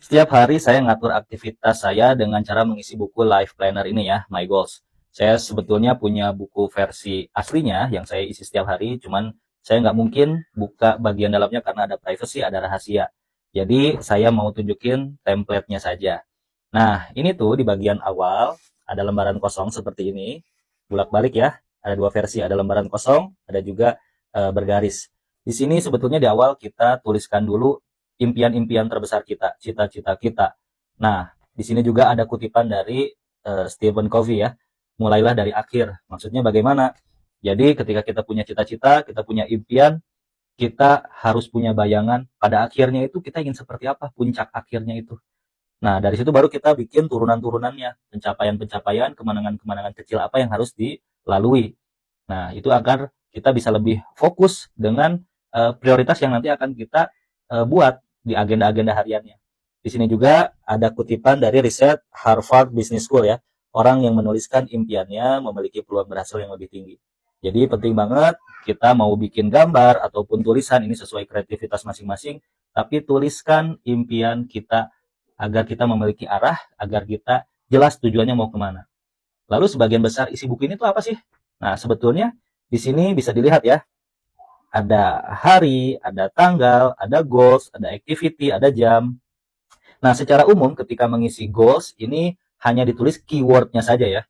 Setiap hari saya ngatur aktivitas saya dengan cara mengisi buku Life Planner ini ya, My Goals. Saya sebetulnya punya buku versi aslinya yang saya isi setiap hari, cuman saya nggak mungkin buka bagian dalamnya karena ada privacy, ada rahasia. Jadi saya mau tunjukin template-nya saja. Nah, ini tuh di bagian awal ada lembaran kosong seperti ini, bulak-balik ya. Ada dua versi, ada lembaran kosong, ada juga bergaris. Di sini sebetulnya di awal kita tuliskan dulu impian-impian terbesar kita, cita-cita kita. Nah, di sini juga ada kutipan dari Stephen Covey ya. Mulailah dari akhir. Maksudnya bagaimana? Jadi ketika kita punya cita-cita, kita punya impian, kita harus punya bayangan pada akhirnya itu kita ingin seperti apa, puncak akhirnya itu. Nah, dari situ baru kita bikin turunan-turunannya, pencapaian-pencapaian, kemenangan-kemenangan kecil apa yang harus dilalui. Nah, itu agar kita bisa lebih fokus dengan prioritas yang nanti akan kita buat di agenda-agenda hariannya. Di sini juga ada kutipan dari riset Harvard Business School ya. Orang yang menuliskan impiannya memiliki peluang berhasil yang lebih tinggi. Jadi penting banget kita mau bikin gambar ataupun tulisan ini sesuai kreativitas masing-masing, tapi tuliskan impian kita agar kita memiliki arah, agar kita jelas tujuannya mau kemana. Lalu sebagian besar isi buku ini tuh apa sih? Nah, sebetulnya di sini bisa dilihat ya, ada hari, ada tanggal, ada goals, ada activity, ada jam. Nah, secara umum ketika mengisi goals, ini hanya ditulis keywordnya saja ya.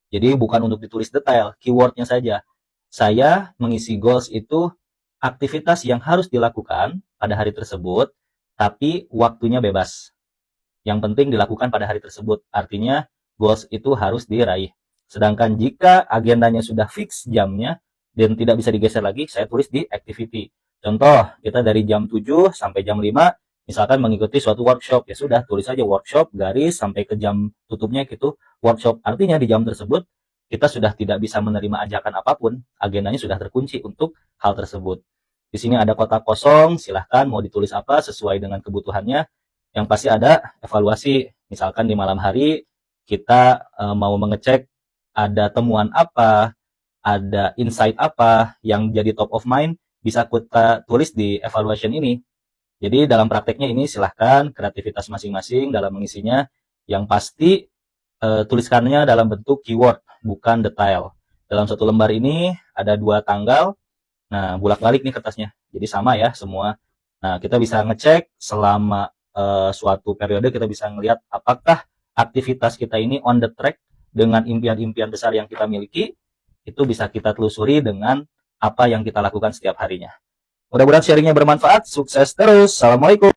Jadi bukan untuk ditulis detail, keywordnya saja. Saya mengisi goals itu aktivitas yang harus dilakukan pada hari tersebut, tapi waktunya bebas. Yang penting dilakukan pada hari tersebut. Artinya goals itu harus diraih. Sedangkan jika agendanya sudah fix jamnya dan tidak bisa digeser lagi, saya tulis di activity. Contoh, kita dari jam 7 sampai jam 5, misalkan mengikuti suatu workshop, ya sudah tulis aja workshop, garis, sampai ke jam tutupnya gitu, workshop. Artinya di jam tersebut, kita sudah tidak bisa menerima ajakan apapun, agendanya sudah terkunci untuk hal tersebut. Di sini ada kotak kosong, silahkan mau ditulis apa sesuai dengan kebutuhannya. Yang pasti ada evaluasi, misalkan di malam hari kita mau mengecek ada temuan apa, ada insight apa yang jadi top of mind, bisa kita tulis di evaluation ini. Jadi dalam prakteknya ini silahkan kreativitas masing-masing dalam mengisinya. Yang pasti tuliskannya dalam bentuk keyword, bukan detail. Dalam satu lembar ini ada dua tanggal. Nah, bolak-balik nih kertasnya. Jadi sama ya semua. Nah, kita bisa ngecek selama suatu periode, kita bisa ngelihat apakah aktivitas kita ini on the track dengan impian-impian besar yang kita miliki. Itu bisa kita telusuri dengan apa yang kita lakukan setiap harinya. Mudah-mudahan sharingnya bermanfaat. Sukses terus. Assalamualaikum.